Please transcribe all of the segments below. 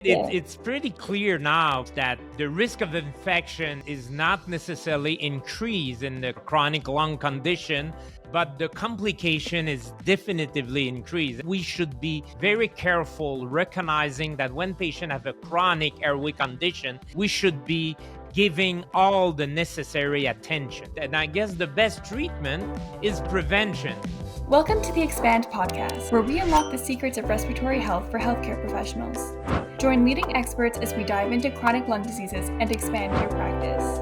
Yeah. It's pretty clear now that the risk of infection is not necessarily increased in the chronic lung condition, but the complication is definitively increased. We should be very careful recognizing that when patients have a chronic airway condition, we should be giving all the necessary attention. And I guess the best treatment is prevention. Welcome to the Expand podcast, where we unlock the secrets of respiratory health for healthcare professionals. Join leading experts as we dive into chronic lung diseases and expand your practice.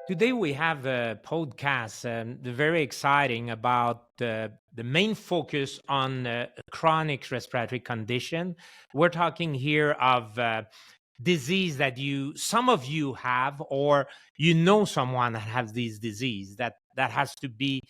Today we have a podcast very exciting about the main focus on chronic respiratory condition. We're talking here of disease that some of you have, or you know someone that has this disease that has to be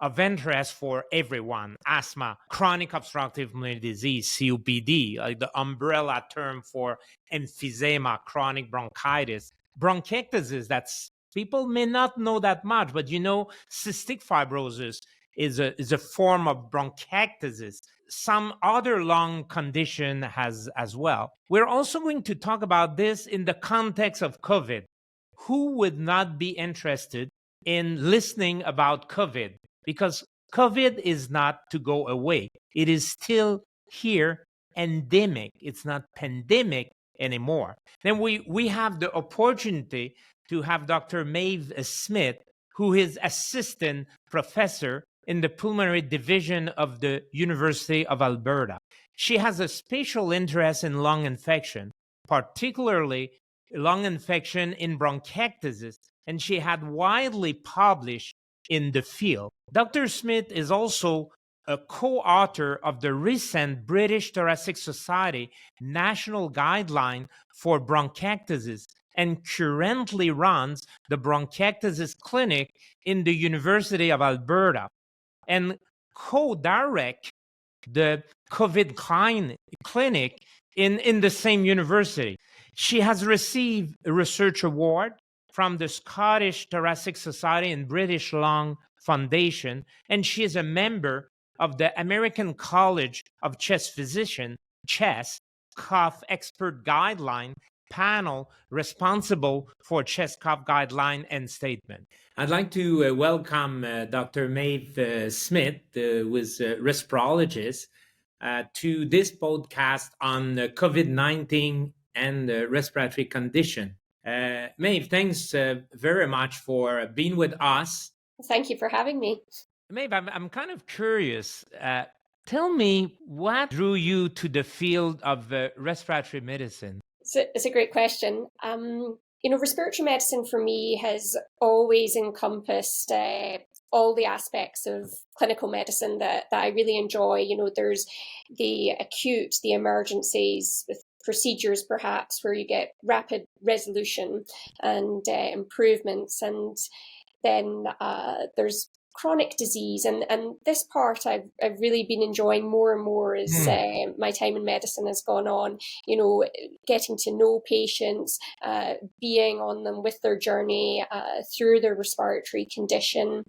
of interest for everyone. Asthma, chronic obstructive pulmonary disease, COPD, the umbrella term for emphysema, chronic bronchitis, bronchiectasis. That's people may not know that much, but cystic fibrosis is a form of bronchiectasis. Some other lung condition has as well. We're also going to talk about this in the context of COVID. Who would not be interested in listening about COVID? Because COVID is not to go away. It is still here, endemic. It's not pandemic anymore. Then we have the opportunity to have Dr. Maeve Smith, who is assistant professor in the pulmonary division of the University of Alberta. She has a special interest in lung infection, particularly lung infection in bronchiectasis, and she had widely published in the field. Dr. Smith is also a co-author of the recent British Thoracic Society National Guideline for Bronchiectasis and currently runs the bronchiectasis clinic in the University of Alberta and co-direct the COVID clinic in the same university. She has received a research award from the Scottish Thoracic Society and British Lung Foundation, and she is a member of the American College of Chest Physicians, CHEST, cough expert guideline panel responsible for chest cough guideline and statement. I'd like to welcome Dr. Maeve Smith, who is a respirologist, to this podcast on COVID-19 and respiratory condition. Maeve, thanks very much for being with us. Thank you for having me. Maeve, I'm kind of curious. Tell me, what drew you to the field of respiratory medicine? It's a great question. Respiratory medicine for me has always encompassed all the aspects of clinical medicine that I really enjoy. There's the acute, the emergencies, with procedures perhaps where you get rapid resolution and improvements, and then there's chronic disease, and this part I've really been enjoying more and more as my time in medicine has gone on. Getting to know patients, being on them with their journey through their respiratory condition,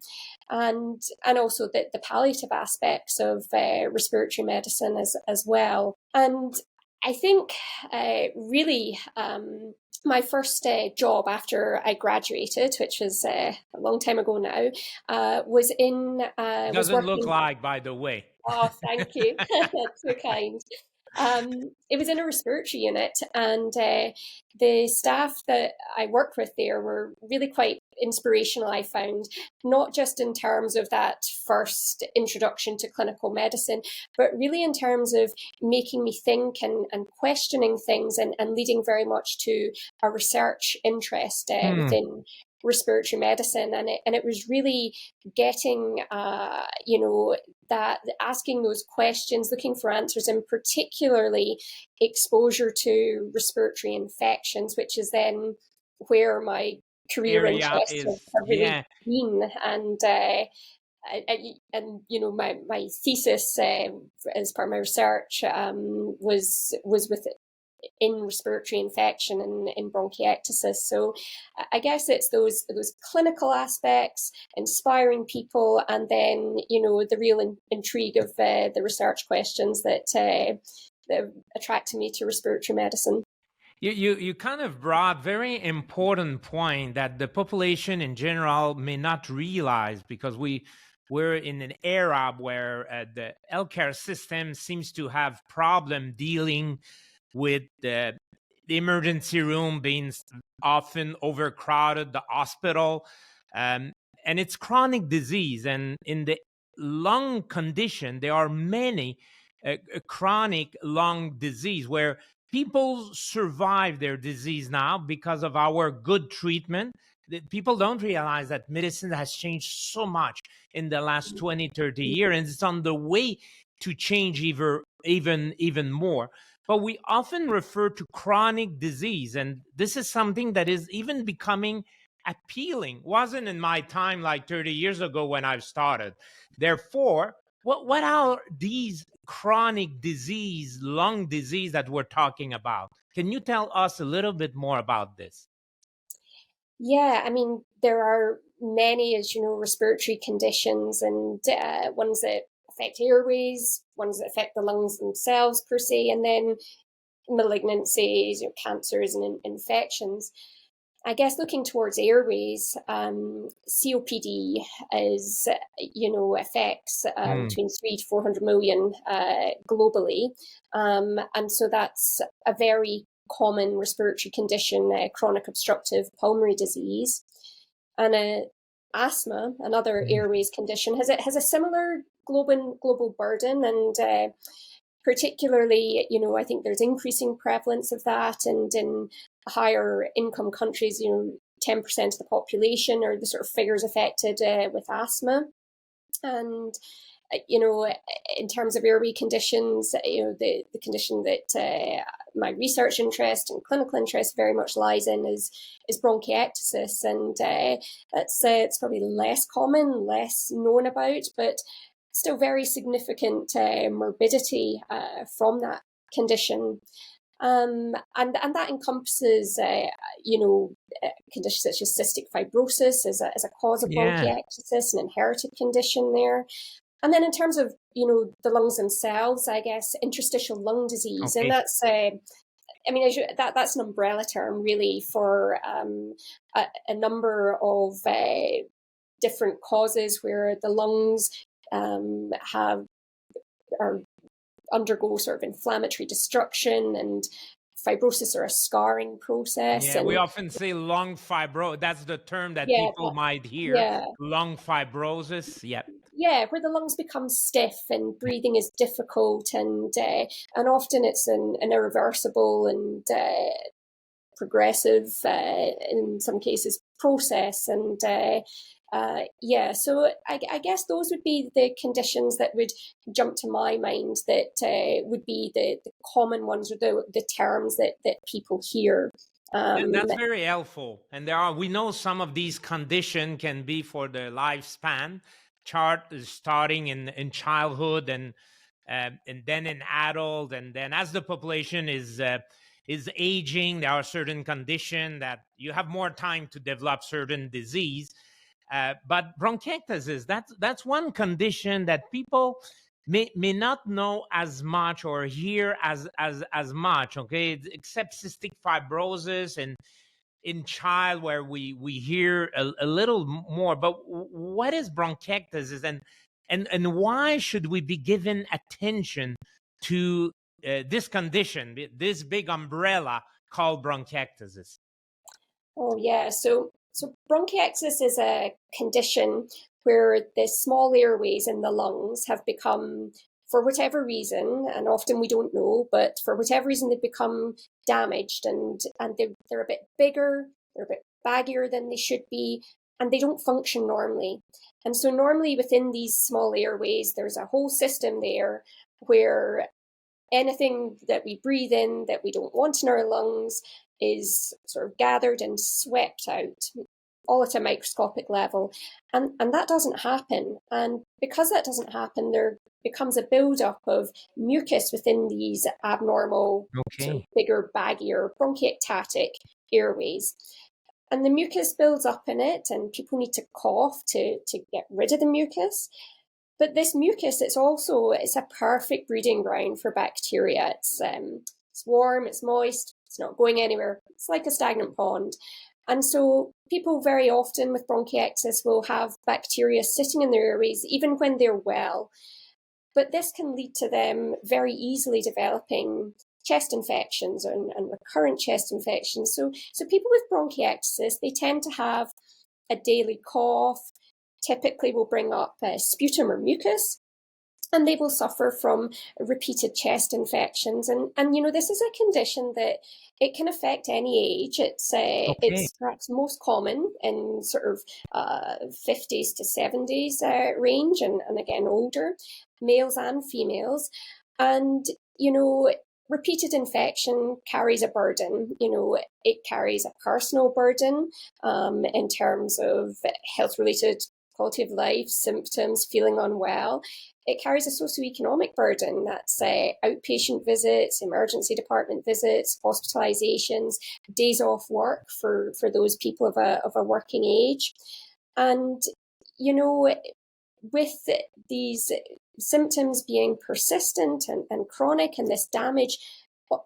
and also the palliative aspects of respiratory medicine as well. And I think really my first job after I graduated, which was a long time ago now, was in... Doesn't look like, by the way. Oh, thank you. So kind. It was in a respiratory unit, and the staff that I worked with there were really quite inspirational, I found, not just in terms of that first introduction to clinical medicine, but really in terms of making me think and questioning things, and leading very much to a research interest within respiratory medicine. And it was really getting that asking those questions, looking for answers, and particularly exposure to respiratory infections, which is then where my career interests have really been. And my thesis as part of my research was in respiratory infection and in bronchiectasis. So I guess it's those clinical aspects, inspiring people, and then the real intrigue of the research questions that that attracted me to respiratory medicine. You kind of brought very important point that the population in general may not realize, because we're in an era where the healthcare system seems to have problem dealing with the emergency room being often overcrowded, the hospital, and it's chronic disease. And in the lung condition, there are many chronic lung disease where people survive their disease now because of our good treatment. People don't realize that medicine has changed so much in the last 20, 30 years, and it's on the way to change even more. But we often refer to chronic disease, and this is something that is even becoming appealing. Wasn't in my time like 30 years ago when I started. Therefore, what are these chronic disease, lung disease that we're talking about? Can you tell us a little bit more about this? Yeah, I mean, there are many, as you know, respiratory conditions, and ones that affect airways, ones that affect the lungs themselves per se, and then malignancies, cancers and infections. I guess looking towards airways, COPD is, affects between 300 to 400 million globally. And so that's a very common respiratory condition, chronic obstructive pulmonary disease. And asthma, another airways condition, has a similar global burden, and particularly, I think there's increasing prevalence of that, and in higher income countries, 10% of the population are the sort of figures affected with asthma. And in terms of airway conditions, the condition that my research interest and clinical interest very much lies in is bronchiectasis, and it's probably less common, less known about, but still very significant morbidity from that condition. And that encompasses, conditions such as cystic fibrosis as a cause of bronchiectasis, an inherited condition there. And then in terms of, the lungs themselves, I guess, interstitial lung disease, and that's, that's an umbrella term really for a number of different causes where the lungs undergo sort of inflammatory destruction and fibrosis, or a scarring process. Yeah, and we often say lung fibrosis. That's the term that people might hear. Yeah. Lung fibrosis. Yep. Yeah, where the lungs become stiff and breathing is difficult, and often it's an irreversible and progressive, in some cases, process. And so I guess those would be the conditions that would jump to my mind, that would be the common ones, or the terms that people hear. And that's very helpful. And we know some of these conditions can be for the lifespan, starting in childhood, and then in adult, and then as the population is aging, there are certain conditions that you have more time to develop certain disease. But bronchiectasis, that's one condition that people may not know as much or hear as much, okay, except cystic fibrosis and in child, where we hear a little more. But what is bronchiectasis, and why should we be given attention to this condition, this big umbrella called bronchiectasis? Oh yeah, so bronchiectasis is a condition where the small airways in the lungs have become, for whatever reason, and often we don't know, but for whatever reason, they've become damaged, and they're a bit bigger, they're a bit baggier than they should be, and they don't function normally. And so normally within these small airways, there's a whole system there where anything that we breathe in that we don't want in our lungs is sort of gathered and swept out, all at a microscopic level. And that doesn't happen. And because that doesn't happen, there becomes a buildup of mucus within these abnormal, sort of bigger, baggier, bronchiectatic airways. And the mucus builds up in it, and people need to cough to get rid of the mucus. But this mucus, it's a perfect breeding ground for bacteria. It's warm, it's moist, it's not going anywhere. It's like a stagnant pond. And so people very often with bronchiectasis will have bacteria sitting in their airways, even when they're well. But this can lead to them very easily developing chest infections and recurrent chest infections. So people with bronchiectasis, they tend to have a daily cough, typically will bring up sputum or mucus, and they will suffer from repeated chest infections. And this is a condition that it can affect any age. It's perhaps most common in sort of 50s to 70s range, and again older, males and females. And repeated infection carries a burden. It carries a personal burden in terms of health-related quality of life, symptoms, feeling unwell. It carries a socioeconomic burden. That's outpatient visits, emergency department visits, hospitalizations, days off work for those people of a working age. And, with these symptoms being persistent and chronic, and this damage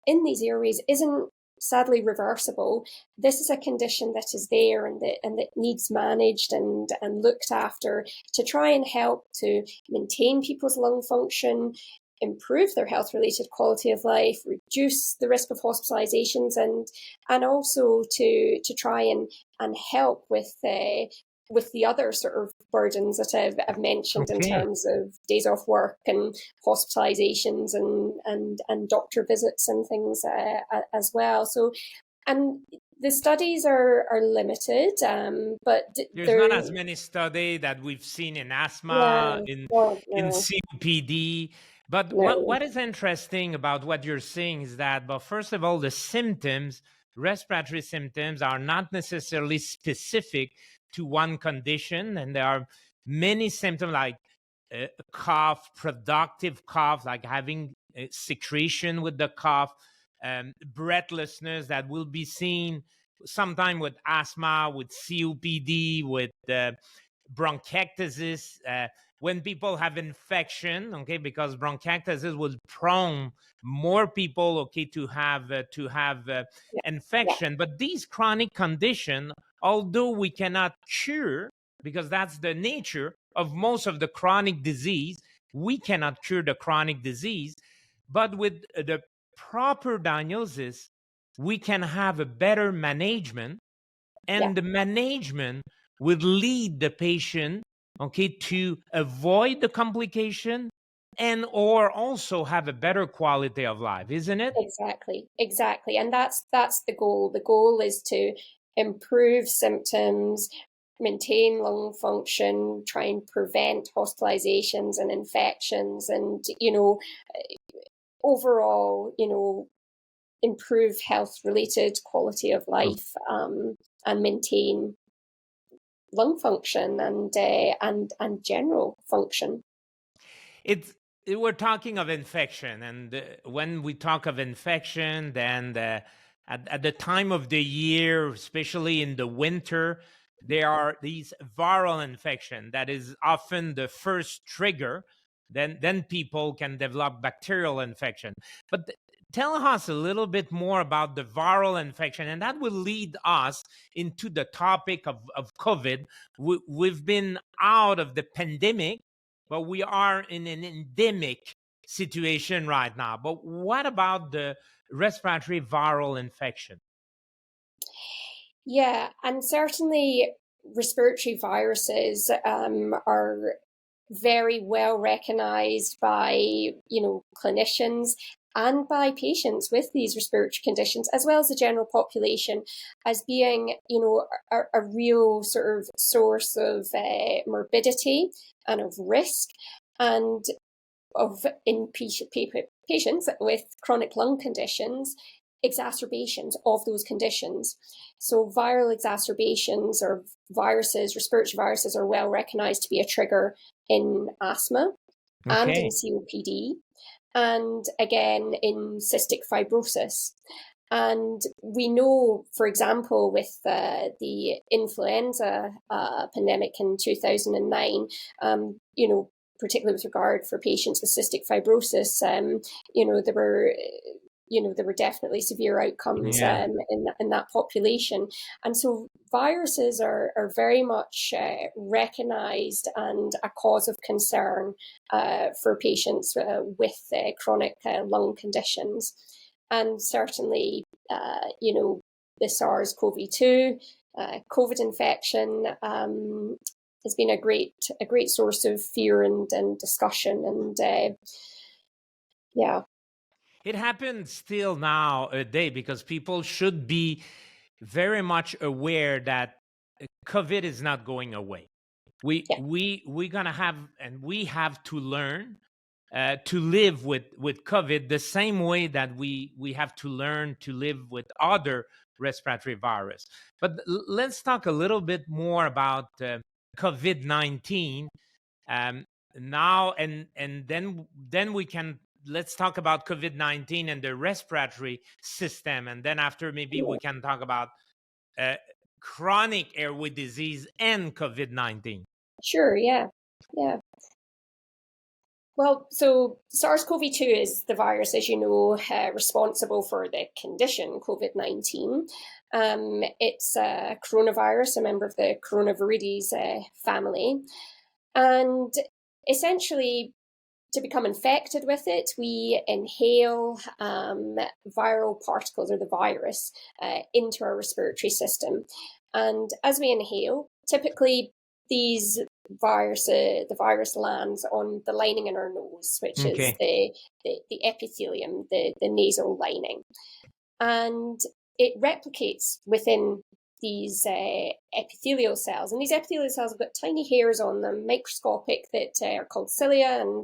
in these airways isn't sadly reversible, this is a condition that is there and that needs managed and looked after to try and help to maintain people's lung function, improve their health-related quality of life, reduce the risk of hospitalizations, and also to try and help with the other sort of burdens that I've mentioned in terms of days off work and hospitalizations and doctor visits and things as well. So, and the studies are limited, but there's not as many studies that we've seen in asthma, in COPD. But what is interesting about what you're saying is that, but first of all, the symptoms, respiratory symptoms, are not necessarily specific to one condition, and there are many symptoms like cough, productive cough, like having secretion with the cough, breathlessness that will be seen sometime with asthma, with COPD, with bronchiectasis, when people have infection, because bronchiectasis will prone more people, to have infection. But these chronic conditions, although we cannot cure, because that's the nature of most of the chronic disease, we cannot cure the chronic disease, but with the proper diagnosis, we can have a better management, and the management would lead the patient, to avoid the complication and or also have a better quality of life, isn't it? Exactly. And that's the goal. The goal is to improve symptoms, maintain lung function, try and prevent hospitalizations and infections, and overall, improve health-related quality of life, and maintain lung function and general function. We're talking of infection, and when we talk of infection, then at the time of the year, especially in the winter, there are these viral infection that is often the first trigger. Then people can develop bacterial infection. But tell us a little bit more about the viral infection, and that will lead us into the topic of COVID. We've been out of the pandemic, but we are in an endemic situation right now. But what about the respiratory viral infection? Yeah, and certainly respiratory viruses are very well recognized by clinicians and by patients with these respiratory conditions, as well as the general population, as being a real sort of source of morbidity and of risk, and in patients with chronic lung conditions, exacerbations of those conditions. So viral exacerbations or viruses, respiratory viruses, are well recognized to be a trigger in asthma and in COPD, and again in cystic fibrosis. And we know, for example, with the influenza pandemic in 2009, particularly with regard for patients with cystic fibrosis, there were definitely severe outcomes in that population. And so viruses are very much recognised and a cause of concern for patients with chronic lung conditions. And certainly, the SARS-CoV-2 COVID infection has been a great source of fear and discussion. And it happens still nowadays because people should be very much aware that COVID is not going away. We're gonna have, and we have to learn to live with COVID the same way that we have to learn to live with other respiratory virus. But let's talk a little bit more about COVID-19 now, and then we can. Let's talk about COVID-19 and the respiratory system, and then after maybe we can talk about chronic airway disease and COVID-19. Sure, yeah. Well, so SARS-CoV-2 is the virus, as you know, responsible for the condition COVID-19. It's a coronavirus, a member of the coronaviridis family. And essentially, to become infected with it, we inhale viral particles, or the virus, into our respiratory system. And as we inhale, typically the virus lands on the lining in our nose, which is the epithelium, the nasal lining. And it replicates within these epithelial cells. And these epithelial cells have got tiny hairs on them, microscopic, that are called cilia, and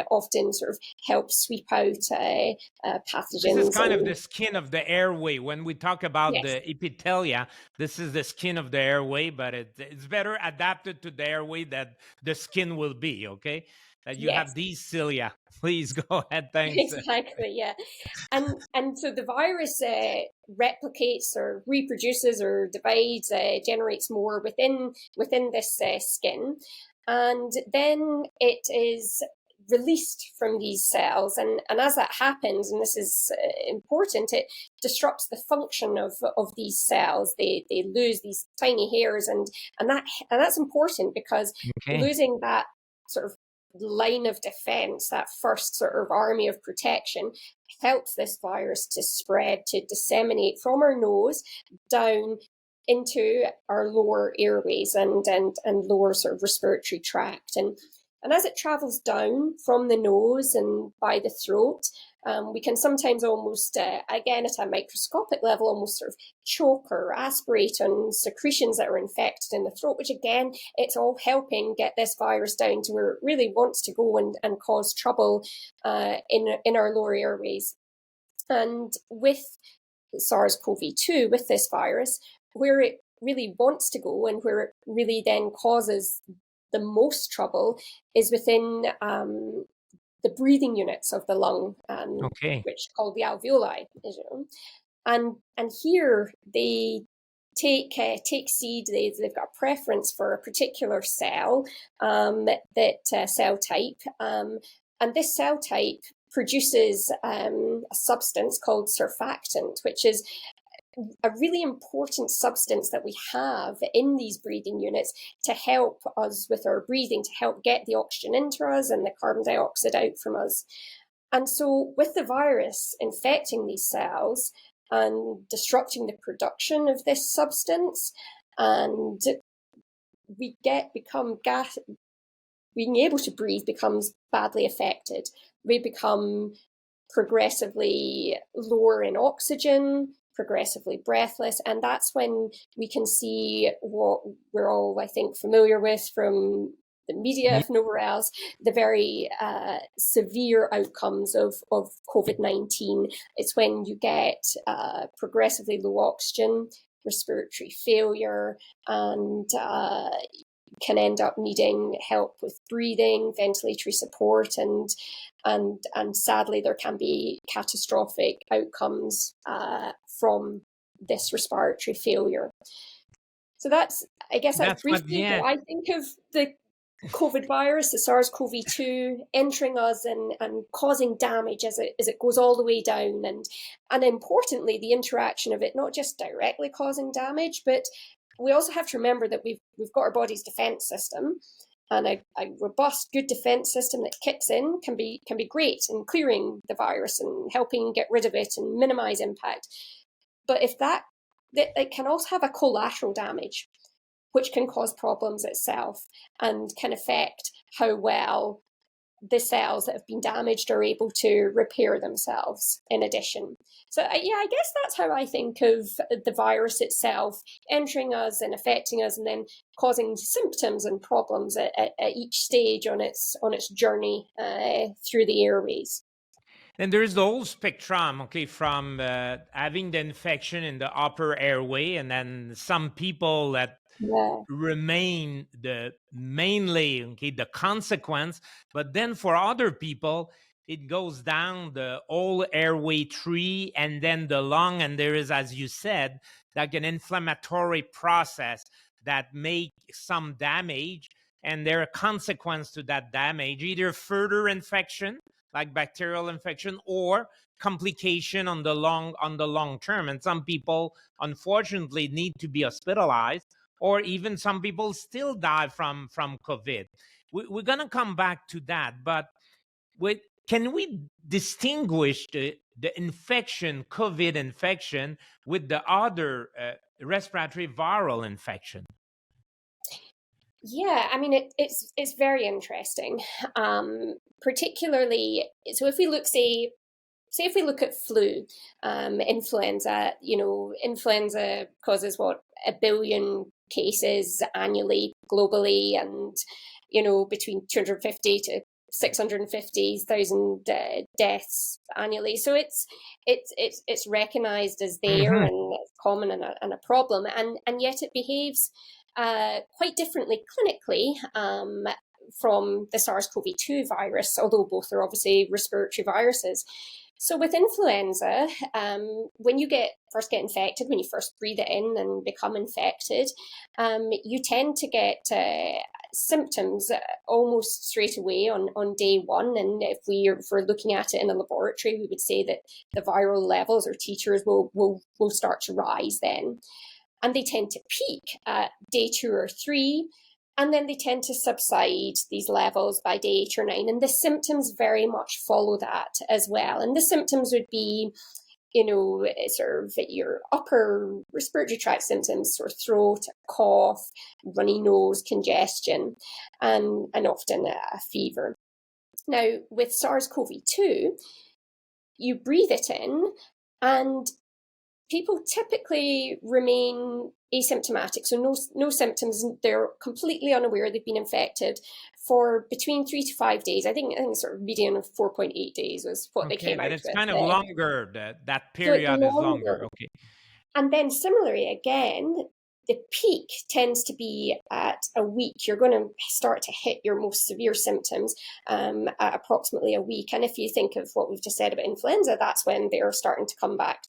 often sort of help sweep out pathogens. This is kind of the skin of the airway. When we talk about the epithelia, this is the skin of the airway, but it's better adapted to the airway that the skin will be, okay? That you have these cilia. Please go ahead. Thanks. Exactly, yeah. And so the virus replicates or reproduces or divides, generates more within this skin. And then it is released from these cells. And as that happens, and this is important, it disrupts the function of these cells. They lose these tiny hairs, and that's important because losing that sort of line of defense, that first sort of army of protection, helps this virus to spread, to disseminate from our nose down into our lower airways and lower sort of respiratory tract. And as it travels down from the nose and by the throat, we can sometimes almost, again at a microscopic level, almost sort of choke or aspirate on secretions that are infected in the throat, which again, it's all helping get this virus down to where it really wants to go and cause trouble in our lower airways. And with SARS-CoV-2, with this virus, where it really wants to go and where it really then causes the most trouble is within the breathing units of the lung, which are called the alveoli. And here they take seed. They've got a preference for a particular cell, cell type, and this cell type produces a substance called surfactant, which is a really important substance that we have in these breathing units to help us with our breathing, to help get the oxygen into us and the carbon dioxide out from us. And so with the virus infecting these cells and disrupting the production of this substance, and being able to breathe becomes badly affected. We become progressively lower in oxygen, progressively breathless, and that's when we can see what we're all, I think, familiar with from the media, if nowhere else, the very severe outcomes of COVID-19. It's when you get progressively low oxygen, respiratory failure, and can end up needing help with breathing, ventilatory support, and sadly there can be catastrophic outcomes from this respiratory failure. So that's briefly what I think of the COVID virus, the SARS-CoV-2, entering us and causing damage as it goes all the way down. And importantly, the interaction of it not just directly causing damage, but we also have to remember that we've got our body's defense system, and a robust, good defense system that kicks in can be great in clearing the virus and helping get rid of it and minimize impact. But if that it can also have a collateral damage, which can cause problems itself and can affect how well the cells that have been damaged are able to repair themselves in addition. So I guess that's how I think of the virus itself entering us and affecting us and then causing symptoms and problems at each stage on its journey through the airways. And there's the whole spectrum, okay, from having the infection in the upper airway, and then some people that remain mainly the consequence, but then for other people it goes down the whole airway tree and then the lung, and there is, as you said, like an inflammatory process that make some damage, and there are consequences to that damage, either further infection like bacterial infection or complication on the long term. And some people unfortunately need to be hospitalized, or even some people still die from COVID. We're going to come back to that, but can we distinguish the infection, COVID infection, with the other respiratory viral infection? Yeah, I mean, it's very interesting, particularly, so if we look, say if we look at flu, influenza, influenza causes 1 billion cases annually globally, and, between 250 to 650,000 deaths annually. So it's recognized as there, and it's common and a problem, and yet it behaves quite differently clinically from the SARS-CoV-2 virus, although both are obviously respiratory viruses. So with influenza, when you first get infected, when you first breathe it in and become infected, you tend to get symptoms almost straight away on day one. And if we're looking at it in a laboratory, we would say that the viral levels or titers will start to rise then. And they tend to peak at day 2 or 3, and then they tend to subside, these levels, by day 8 or 9. And the symptoms very much follow that as well. And the symptoms would be, sort of your upper respiratory tract symptoms, sore throat, cough, runny nose, congestion, and often a fever. Now, with SARS-CoV-2, you breathe it in, and people typically remain asymptomatic, so no symptoms. They're completely unaware they've been infected for between 3 to 5 days. I think sort of median of 4.8 days was what they came out with. But it's kind of longer. That period is longer. Okay. And then similarly, again, the peak tends to be at a week. You're going to start to hit your most severe symptoms at approximately a week. And if you think of what we've just said about influenza, that's when they're starting to come back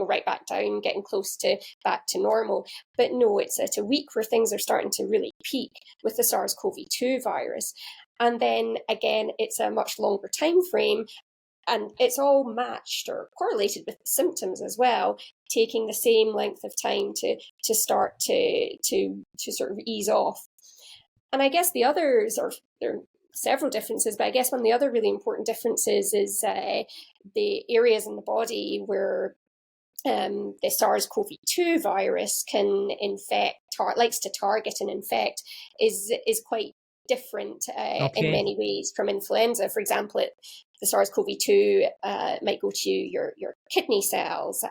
right back down, getting close to back to normal. But no, it's at a week where things are starting to really peak with the SARS-CoV-2 virus. And then again, it's a much longer time frame, and it's all matched or correlated with the symptoms as well, taking the same length of time to start to sort of ease off. And I guess the others there are several differences, but I guess one of the other really important differences is the areas in the body where the SARS-CoV-2 virus can likes to target and infect is quite different in many ways from influenza. For example, the SARS-CoV-2 might go to your kidney cells,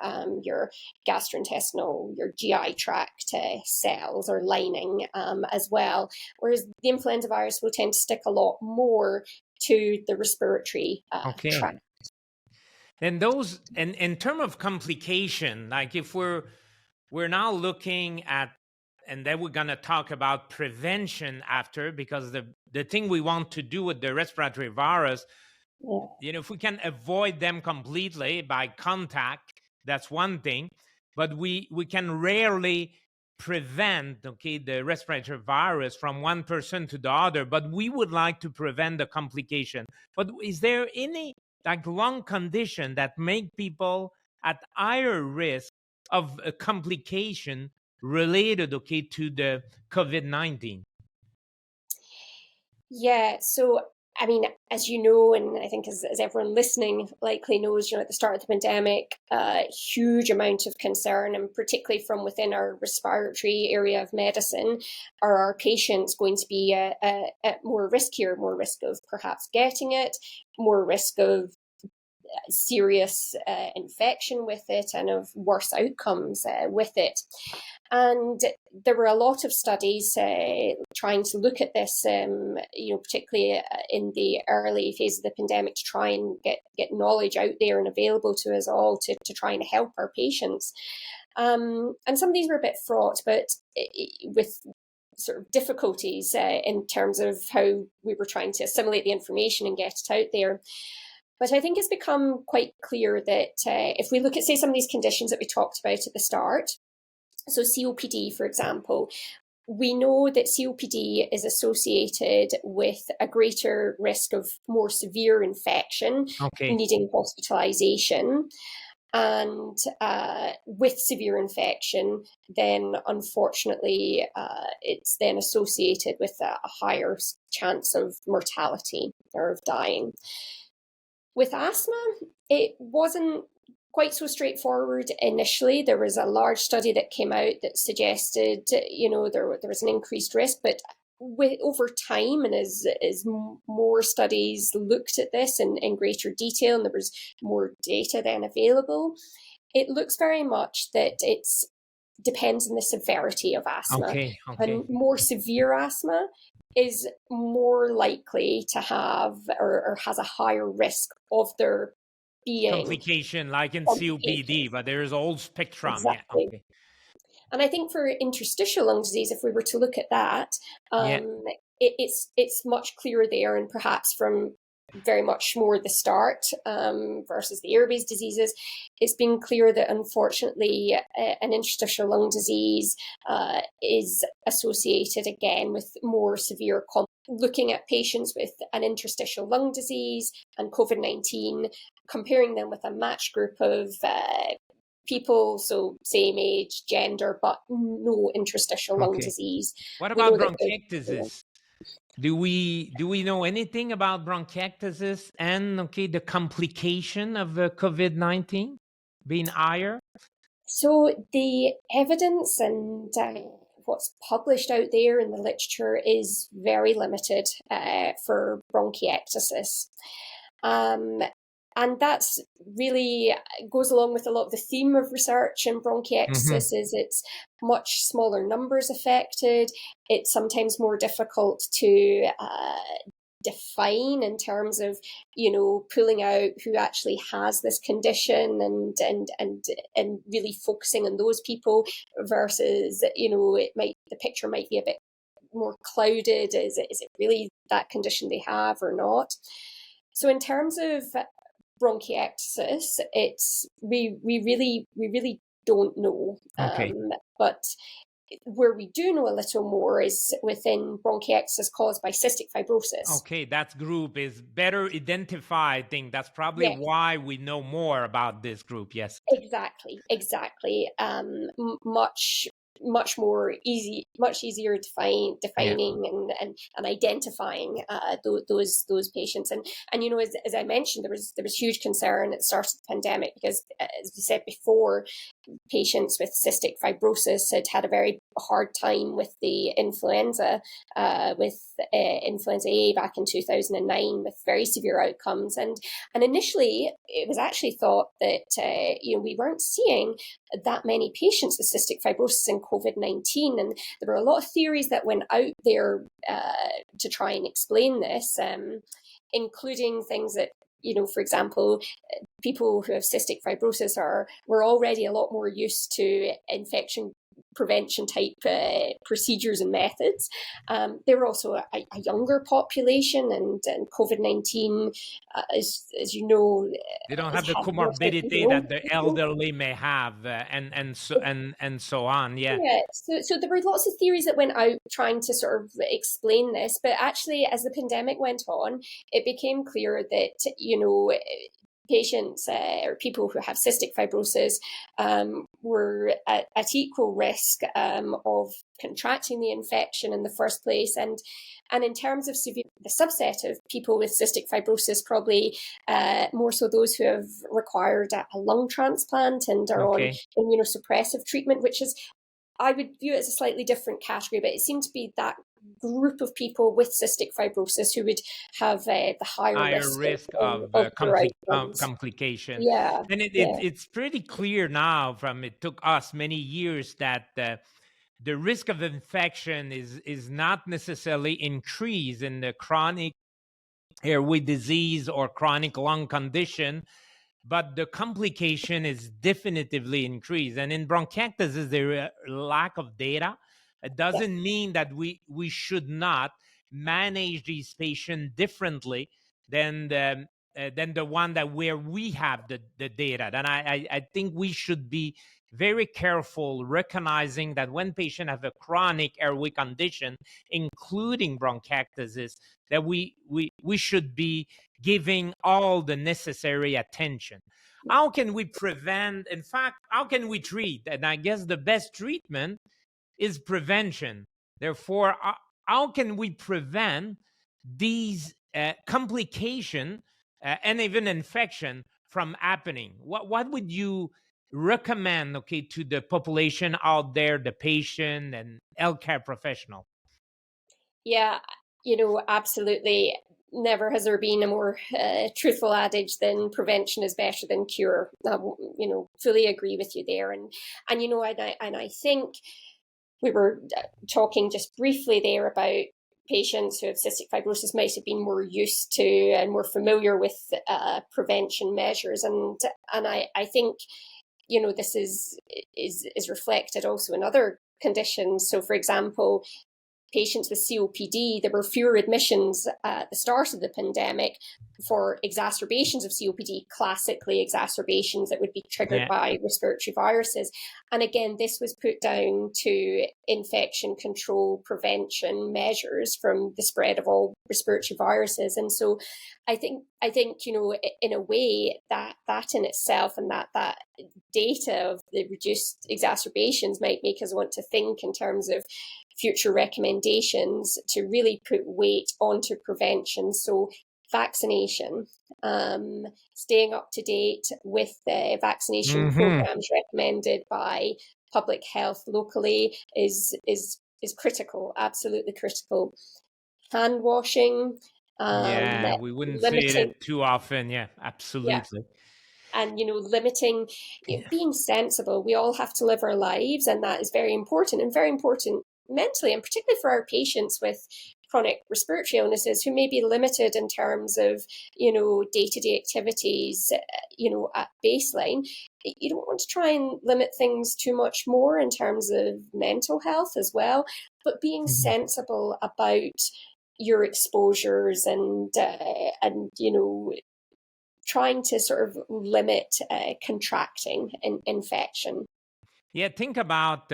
your gastrointestinal, your GI tract cells or lining as well, whereas the influenza virus will tend to stick a lot more to the respiratory tract. And those, in terms of complication, like if we're now looking at, and then we're going to talk about prevention after, because the thing we want to do with the respiratory virus, if we can avoid them completely by contact, that's one thing, but we can rarely prevent, okay, the respiratory virus from one person to the other, but we would like to prevent the complication. But is there any like lung condition that make people at higher risk of a complication related, okay, to the COVID-19? Yeah, so I mean, as you know, and I think as everyone listening likely knows, at the start of the pandemic, huge amount of concern, and particularly from within our respiratory area of medicine, are our patients going to be at more risk of perhaps getting it, more risk of serious infection with it, and of worse outcomes with it. And there were a lot of studies trying to look at this, particularly in the early phase of the pandemic, to try and get knowledge out there and available to us all to try and help our patients. And some of these were a bit fraught, but with sort of difficulties in terms of how we were trying to assimilate the information and get it out there. But I think it's become quite clear that if we look at, say, some of these conditions that we talked about at the start, so COPD, for example, we know that COPD is associated with a greater risk of more severe infection, needing hospitalization. And with severe infection, then unfortunately, it's then associated with a higher chance of mortality or of dying. With asthma, it wasn't quite so straightforward initially. There was a large study that came out that suggested, there was an increased risk, but over time, and as more studies looked at this in greater detail, and there was more data then available, it looks very much that it depends on the severity of asthma. And more severe asthma is more likely to have or has a higher risk of there being complication, like in COPD, but there is a whole spectrum. Exactly. Yeah. And I think for interstitial lung disease, if we were to look at that, it's much clearer there, and perhaps from very much more the start versus the airways diseases, it's been clear that unfortunately an interstitial lung disease is associated again with more severe looking at patients with an interstitial lung disease and COVID-19, comparing them with a matched group of people, so same age, gender, but no interstitial lung disease. What about bronchiectasis? Do we know anything about bronchiectasis and the complication of COVID-19 being higher? So the evidence and what's published out there in the literature is very limited for bronchiectasis. And that's really goes along with a lot of the theme of research in bronchiectasis is it's much smaller numbers affected. It's sometimes more difficult to define in terms of, pulling out who actually has this condition and really focusing on those people versus, the picture might be a bit more clouded. Is it really that condition they have or not? So in terms of bronchiectasis, we really don't know. But where we do know a little more is within bronchiectasis caused by cystic fibrosis. That group is better identified. I think that's probably why we know more about this group. Yes. Exactly. Much easier defining and identifying those patients, and as I mentioned, there was huge concern at the start of the pandemic because, as we said before, patients with cystic fibrosis had a very hard time with the influenza, with influenza A back in 2009, with very severe outcomes, and initially it was actually thought that we weren't seeing that many patients with cystic fibrosis in COVID-19, and there were a lot of theories that went out there to try and explain this, including things that, for example, people who have cystic fibrosis were already a lot more used to infection prevention type procedures and methods. They're also a younger population, and COVID-19, as you know, they don't have the more comorbidity that the elderly may have, and so on. Yeah. So there were lots of theories that went out trying to sort of explain this, but actually, as the pandemic went on, it became clear that patients or people who have cystic fibrosis were at equal risk of contracting the infection in the first place. And in terms of the subset of people with cystic fibrosis, probably more so those who have required a lung transplant and are on immunosuppressive treatment, which is, I would view it as a slightly different category, but it seemed to be that group of people with cystic fibrosis who would have the higher risk of complications. Yeah. And it's pretty clear now it took us many years that the risk of infection is not necessarily increased in the chronic airway disease or chronic lung condition, but the complication is definitively increased. And in bronchiectasis, there is a lack of data. It doesn't mean that we should not manage these patients differently than the one where we have the data. And I think we should be very careful recognizing that when patients have a chronic airway condition, including bronchiectasis, that we should be giving all the necessary attention. How can we prevent? In fact, how can we treat? And I guess the best treatment is prevention. Therefore, how can we prevent these complications and even infection from happening? What would you recommend, to the population out there, the patient and healthcare professional? Yeah, absolutely. Never has there been a more truthful adage than prevention is better than cure. Fully agree with you there. And I think we were talking just briefly there about patients who have cystic fibrosis might have been more used to and more familiar with prevention measures. And I think, this is reflected also in other conditions. So, for example, patients with COPD, there were fewer admissions at the start of the pandemic for exacerbations of COPD, classically exacerbations that would be triggered by respiratory viruses. And again, this was put down to infection control prevention measures from the spread of all respiratory viruses. And so I think in a way that in itself and that data of the reduced exacerbations might make us want to think in terms of future recommendations to really put weight onto prevention. So vaccination, staying up to date with the vaccination programs recommended by public health locally is critical, absolutely critical. Hand washing. We wouldn't say it too often. Yeah, absolutely. Yeah. And, limiting, being sensible. We all have to live our lives, and that is very important, and very important mentally, and particularly for our patients with chronic respiratory illnesses who may be limited in terms of, day-to-day activities, at baseline. You don't want to try and limit things too much more in terms of mental health as well, but being sensible about your exposures and trying to sort of limit contracting infection. Yeah, think about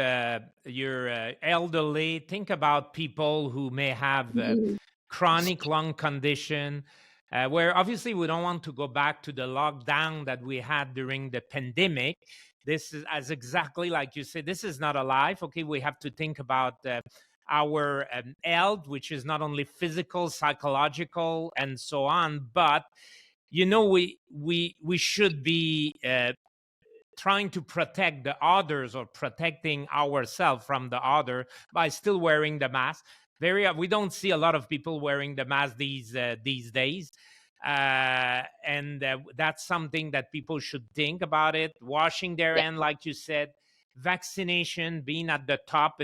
your elderly. Think about people who may have chronic lung condition, where obviously we don't want to go back to the lockdown that we had during the pandemic. This is, as exactly like you said, this is not a life. Okay, we have to think about our health, which is not only physical, psychological, and so on, but we should be trying to protect the others or protecting ourselves from the other by still wearing the mask. We don't see a lot of people wearing the mask these days. And that's something that people should think about it. Washing their hand, like you said, vaccination being at the top.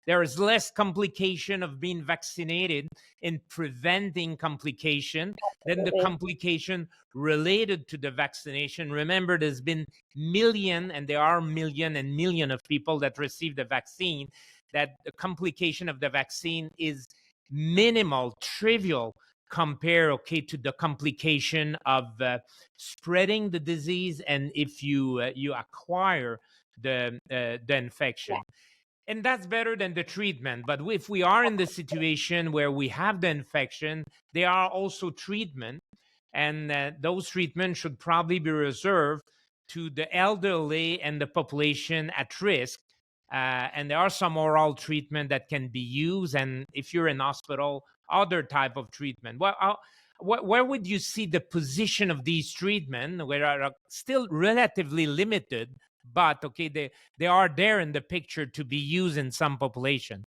There is less complication of being vaccinated in preventing complication than the complication related to the vaccination. Remember, there's been million, and there are million and million of people that receive the vaccine, that the complication of the vaccine is minimal, trivial, compare to the complication of spreading the disease, and if you acquire the infection. And that's better than the treatment. But if we are in the situation where we have the infection, there are also treatment, and those treatments should probably be reserved to the elderly and the population at risk. And there are some oral treatment that can be used, and if you're in hospital, other type of treatment. Well, where would you see the position of these treatment, where are still relatively limited, but they are there in the picture to be used in some population?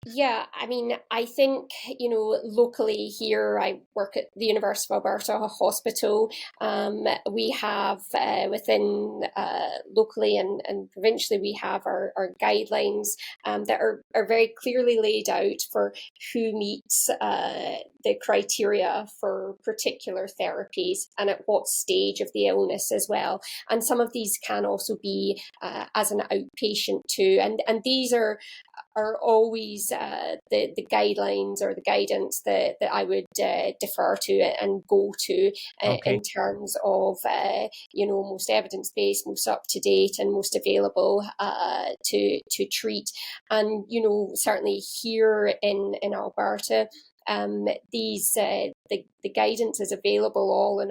Yeah, I mean, I think, locally here, I work at the University of Alberta Hospital. We have locally and provincially, we have our guidelines that are very clearly laid out for who meets the criteria for particular therapies and at what stage of the illness as well. And some of these can also be as an outpatient too. And these are always the guidelines or the guidance that I would defer to and go to in terms of most evidence-based, most up-to-date and most available to treat. And certainly here in Alberta, the guidance is available all on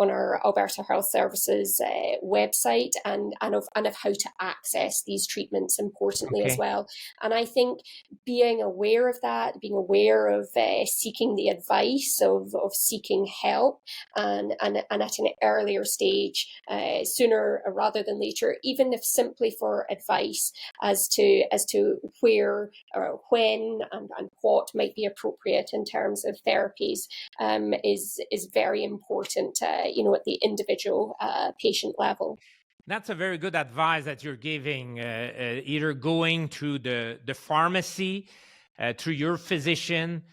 our Alberta Health Services website, and of how to access these treatments importantly as well. And I think being aware of that, being aware of seeking the advice of seeking help, and at an earlier stage, sooner rather than later, even if simply for advice as to where or when and what might be appropriate in terms of therapies, is very important, at the individual patient level. That's a very good advice that you're giving, either going to the pharmacy, through your physician,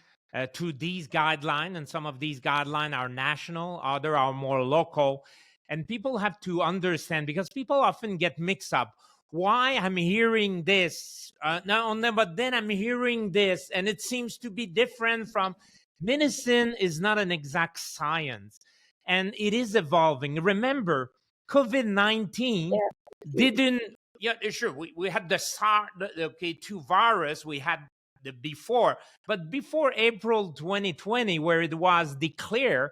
to these guidelines, and some of these guidelines are national, other are more local. And people have to understand, because people often get mixed up. Why I'm hearing this, but then I'm hearing this, and it seems to be different from. Medicine is not an exact science, and it is evolving. Remember, COVID-19 didn't. Yeah, sure. We had the SARS-CoV-2 virus. We had the before, but before April 2020, where it was declared,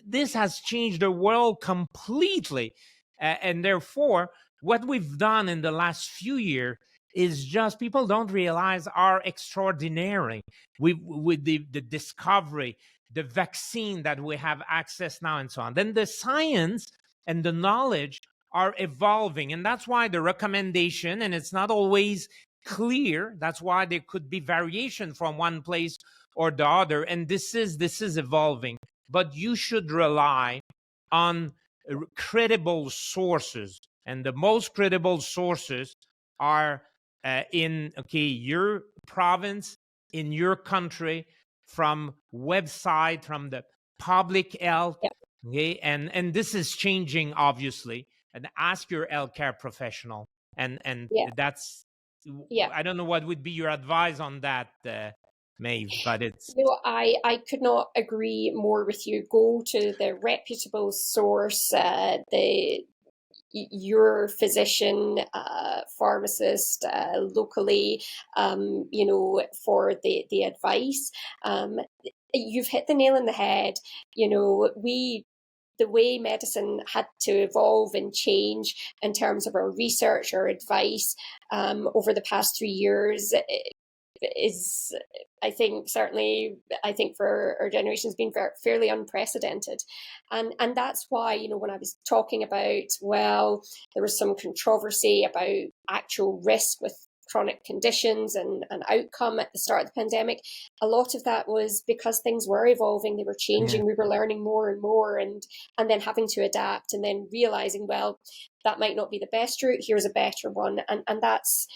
this has changed the world completely, and therefore, what we've done in the last few years is just people don't realize are extraordinary. With the discovery, the vaccine that we have access now, and so on. Then the science and the knowledge are evolving, and that's why the recommendation, and it's not always clear. That's why there could be variation from one place or the other, and this is evolving. But you should rely on credible sources, and the most credible sources are in your province, in your country, from website, from the public health. And this is changing, obviously. And ask your healthcare professional, and that's I don't know what would be your advice on that, Maeve, but it's I could not agree more with you. Go to the reputable source, your physician, pharmacist locally, for the advice. You've hit the nail on the head. The way medicine had to evolve and change in terms of our research, our advice, over the past 3 years is, I think for our generation has been fairly unprecedented. And that's why, when I was talking about, there was some controversy about actual risk with chronic conditions and outcome at the start of the pandemic, a lot of that was because things were evolving, they were changing, Yeah. we were learning more and more, and then having to adapt, and then realizing, well, that might not be the best route, here's a better one. And that's,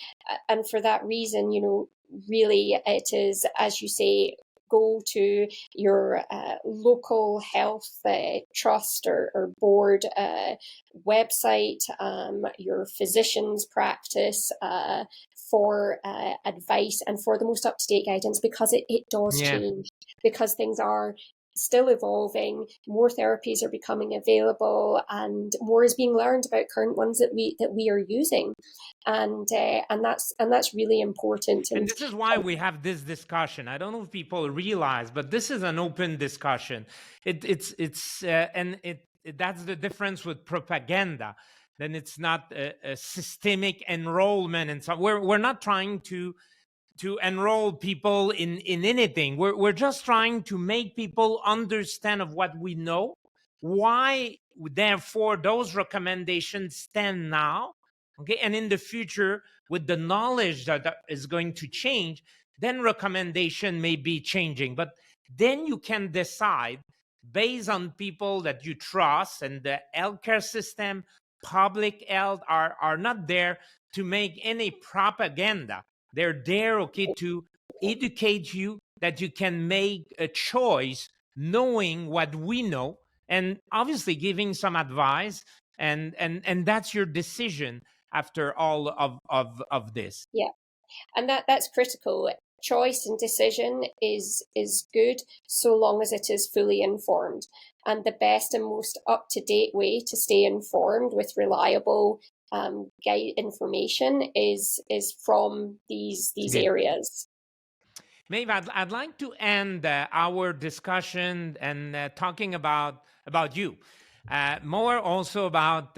and for that reason, really it is, as you say, go to your local health trust or board website, your physician's practice for advice and for the most up-to-date guidance, because it does change, because things are still evolving, more therapies are becoming available, and more is being learned about current ones that we are using, and that's really important. And this is why we have this discussion. I don't know if people realize, but this is an open discussion. That's the difference with propaganda. Then it's not a systemic enrollment, and so we're not trying to enroll people in anything. We're just trying to make people understand of what we know, why therefore those recommendations stand now, okay, and in the future with the knowledge that is going to change, then recommendation may be changing. But then you can decide based on people that you trust, and the healthcare system, public health are not there to make any propaganda. They're there, okay, to educate you that you can make a choice knowing what we know, and obviously giving some advice, and that's your decision after all of this. Yeah, and that's critical. Choice and decision is good so long as it is fully informed, and the best and most up-to-date way to stay informed with reliable guide information is from these areas. Maeve, I'd like to end our discussion and talking about you, more also about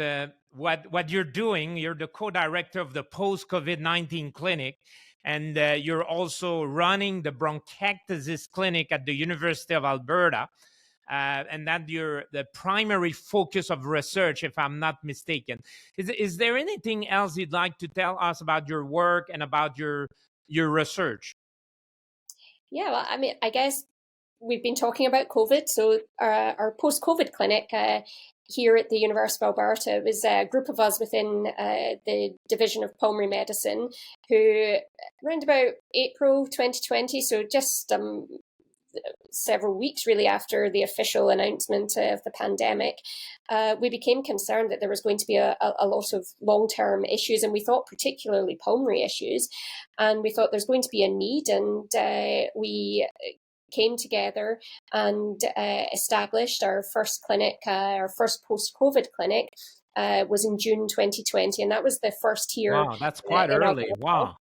what you're doing. You're the co-director of the post-COVID-19 clinic, and you're also running the bronchiectasis clinic at the University of Alberta. And that you're the primary focus of research, if I'm not mistaken. Is there anything else you'd like to tell us about your work and about your research? Yeah, well, I mean, I guess we've been talking about COVID. So our post-COVID clinic here at the University of Alberta was a group of us within the Division of Pulmonary Medicine who, around about April 2020, so just several weeks really after the official announcement of the pandemic, we became concerned that there was going to be a lot of long-term issues, and we thought particularly pulmonary issues, and we thought there's going to be a need, and we came together and established our first clinic, our first post-COVID clinic was in June 2020, and that was the first here. Wow, that's quite early. Wow.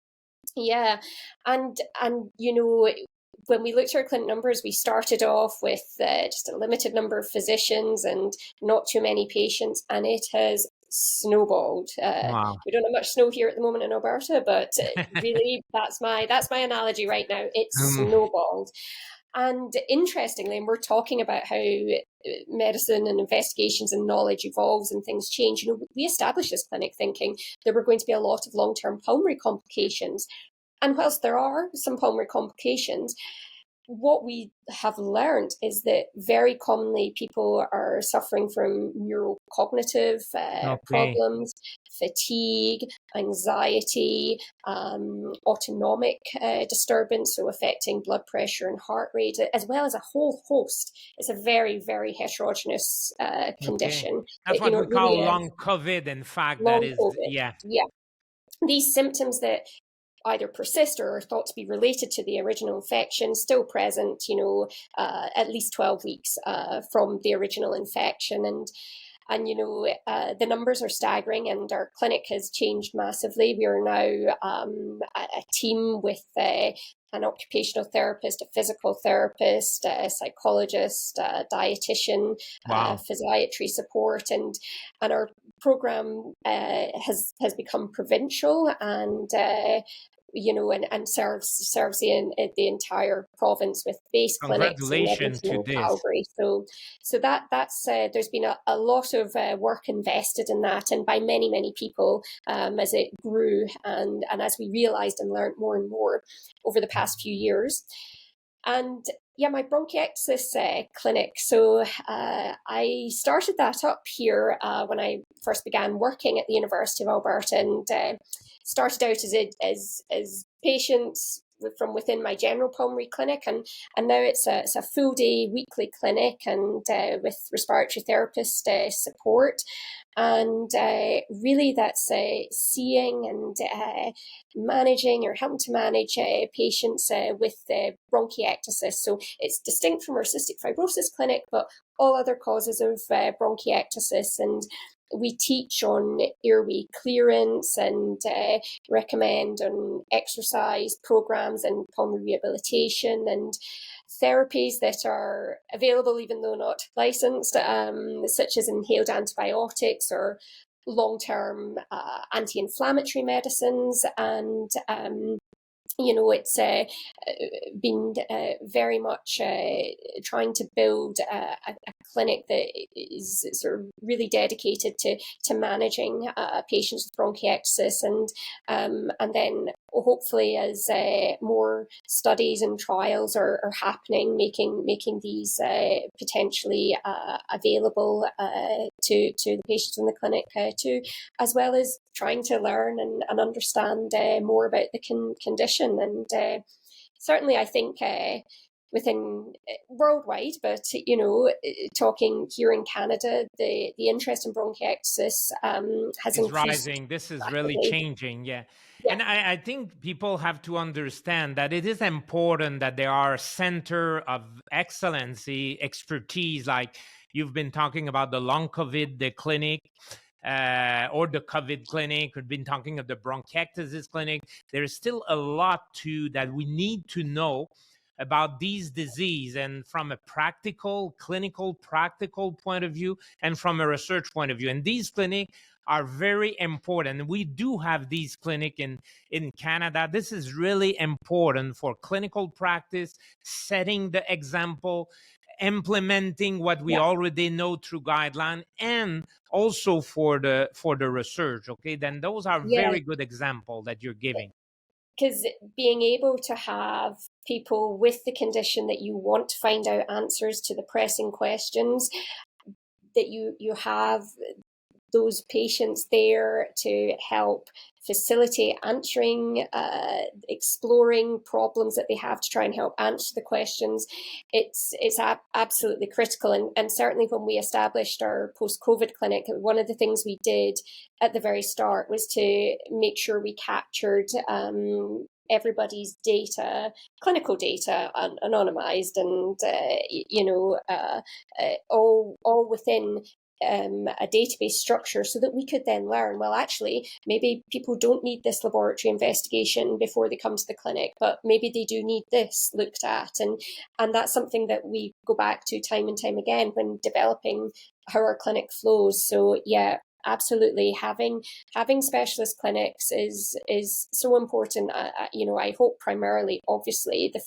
Yeah, and when we looked at our clinic numbers, we started off with just a limited number of physicians and not too many patients, and it has snowballed. Wow. We don't have much snow here at the moment in Alberta, but really that's my analogy right now. It's snowballed. And interestingly, and we're talking about how medicine and investigations and knowledge evolves and things change. We established this clinic thinking there were going to be a lot of long-term pulmonary complications. And whilst there are some pulmonary complications, what we have learned is that very commonly people are suffering from neurocognitive problems, fatigue, anxiety, autonomic disturbance, so affecting blood pressure and heart rate, as well as a whole host. It's a very, very heterogeneous condition. That's what we call long COVID, in fact. Long that is, COVID. Yeah. These symptoms that either persist or are thought to be related to the original infection, still present, at least 12 weeks from the original infection. And the numbers are staggering, and our clinic has changed massively. We are now a team with an occupational therapist, a physical therapist, a psychologist, a dietitian, physiatry support, and our program has become provincial, and and serves the entire province with base clinics in Congratulations Edmonton to and this. Calgary. So that's there's been a lot of work invested in that, and by many people as it grew and as we realized and learned more and more over the past few years. And yeah, my bronchiectasis clinic. So I started that up here when I first began working at the University of Alberta, and started out as patients from within my general pulmonary clinic, and now it's a full day weekly clinic, and with respiratory therapist support. And really that's seeing and managing or helping to manage patients with bronchiectasis. So it's distinct from our cystic fibrosis clinic, but all other causes of bronchiectasis. And we teach on airway clearance and recommend on exercise programs and pulmonary rehabilitation and therapies that are available even though not licensed, such as inhaled antibiotics or long-term anti-inflammatory medicines. And it's been very much trying to build a clinic that is sort of really dedicated to managing patients with bronchiectasis, and then hopefully as more studies and trials are happening, making these potentially available to the patients in the clinic too, as well as trying to learn and understand more about the condition. And certainly I think within worldwide, but talking here in Canada, the interest in bronchiectasis has increased Rising. This is really changing. Yeah. Yeah. And I think people have to understand that it is important that there are a center of excellency, expertise, like you've been talking about the long COVID, the clinic, or the COVID clinic. We've been talking of the bronchiectasis clinic. There is still a lot that we need to know about these disease, and from a clinical practical point of view, and from a research point of view. And these clinics are very important. We do have these clinics in Canada. This is really important for clinical practice, setting the example, implementing what we already know through guideline, and also for the research. Okay, then those are very good examples that you're giving. Because being able to have people with the condition that you want to find out answers to the pressing questions, that you have those patients there to help facilitate answering, exploring problems that they have to try and help answer the questions. It's absolutely critical. And certainly when we established our post-COVID clinic, one of the things we did at the very start was to make sure we captured everybody's data, clinical data, anonymized, and all within a database structure, so that we could then learn, well, actually, maybe people don't need this laboratory investigation before they come to the clinic, but maybe they do need this looked at. And that's something that we go back to time and time again when developing how our clinic flows. So yeah, absolutely, having specialist clinics is so important. I hope primarily, obviously, the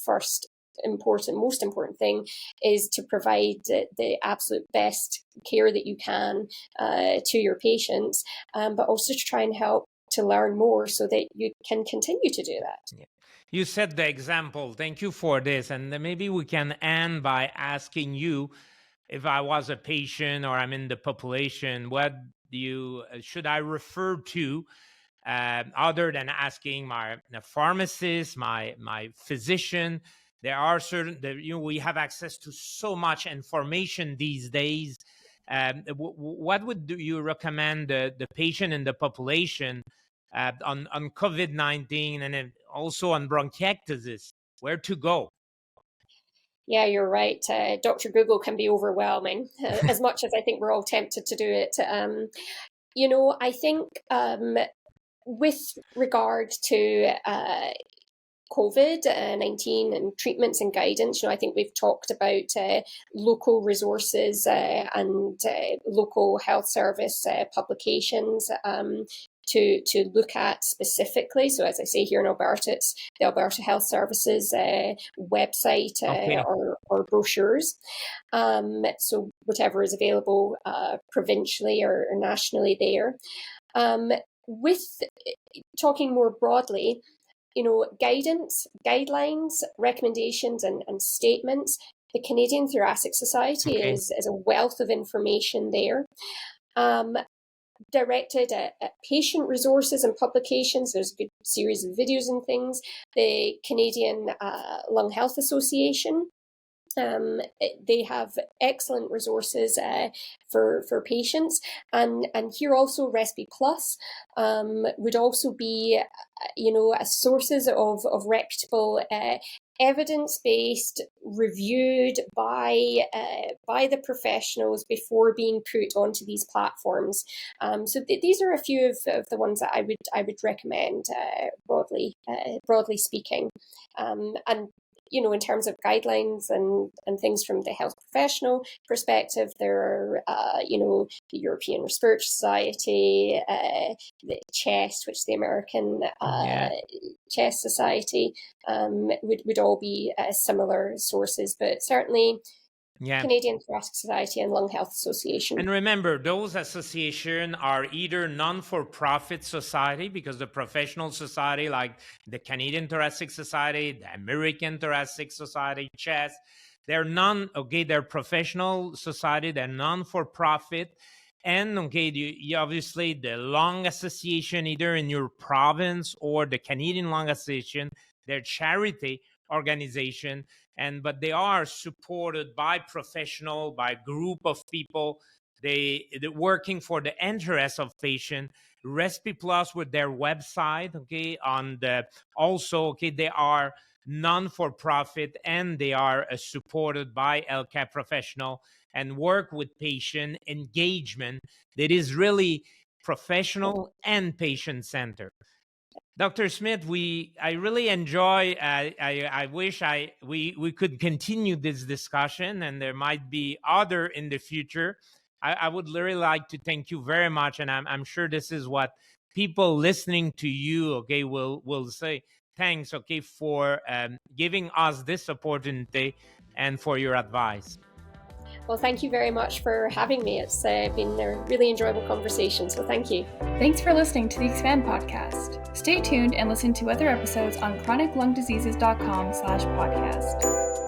most important thing is to provide the absolute best care that you can to your patients, but also to try and help to learn more so that you can continue to do that. Yeah. You set the example. Thank you for this. And maybe we can end by asking you, if I was a patient or I'm in the population, what should I refer to other than asking my pharmacist, my physician? There are we have access to so much information these days. What would you recommend the patient in the population on COVID-19 and then also on bronchiectasis? Where to go? Yeah, you're right. Dr. Google can be overwhelming, as much as I think we're all tempted to do it. I think with regard to COVID-19 and treatments and guidance, I think we've talked about local resources and local health service publications. to look at specifically. So as I say, here in Alberta, it's the Alberta Health Services website or brochures. So whatever is available provincially or nationally there. With talking more broadly, guidance, guidelines, recommendations, and statements. The Canadian Thoracic Society is a wealth of information there. Directed at patient resources and publications. There's a good series of videos and things. The Canadian Lung Health Association, they have excellent resources for patients, and here also Respi Plus would also be sources of reputable evidence-based, reviewed by the professionals before being put onto these platforms. So these are a few of the ones that I would recommend broadly speaking, and in terms of guidelines and things from the health professional perspective, there are, the European Respiratory Society, the CHEST, which the American CHEST Society, would all be similar sources, but certainly Canadian Thoracic Society and Lung Health Association. And remember, those associations are either non-for-profit society, because the professional society like the Canadian Thoracic Society, the American Thoracic Society, CHEST, they're professional society, they're non-for-profit. And you obviously the Lung Association, either in your province or the Canadian Lung Association, they're charity organization, but they are supported by group of people. They're working for the interests of patient. Respi Plus with their website, they are non-for-profit, and they are supported by LCAP professional and work with patient engagement that is really professional and patient-centered. Dr. Smith, I really enjoy. I wish we could continue this discussion, and there might be other in the future. I would really like to thank you very much, and I'm sure this is what people listening to you, will say. Thanks, for giving us this opportunity and for your advice. Well, thank you very much for having me. It's been a really enjoyable conversation, so thank you. Thanks for listening to the Expand podcast. Stay tuned and listen to other episodes on chroniclungdiseases.com/podcast.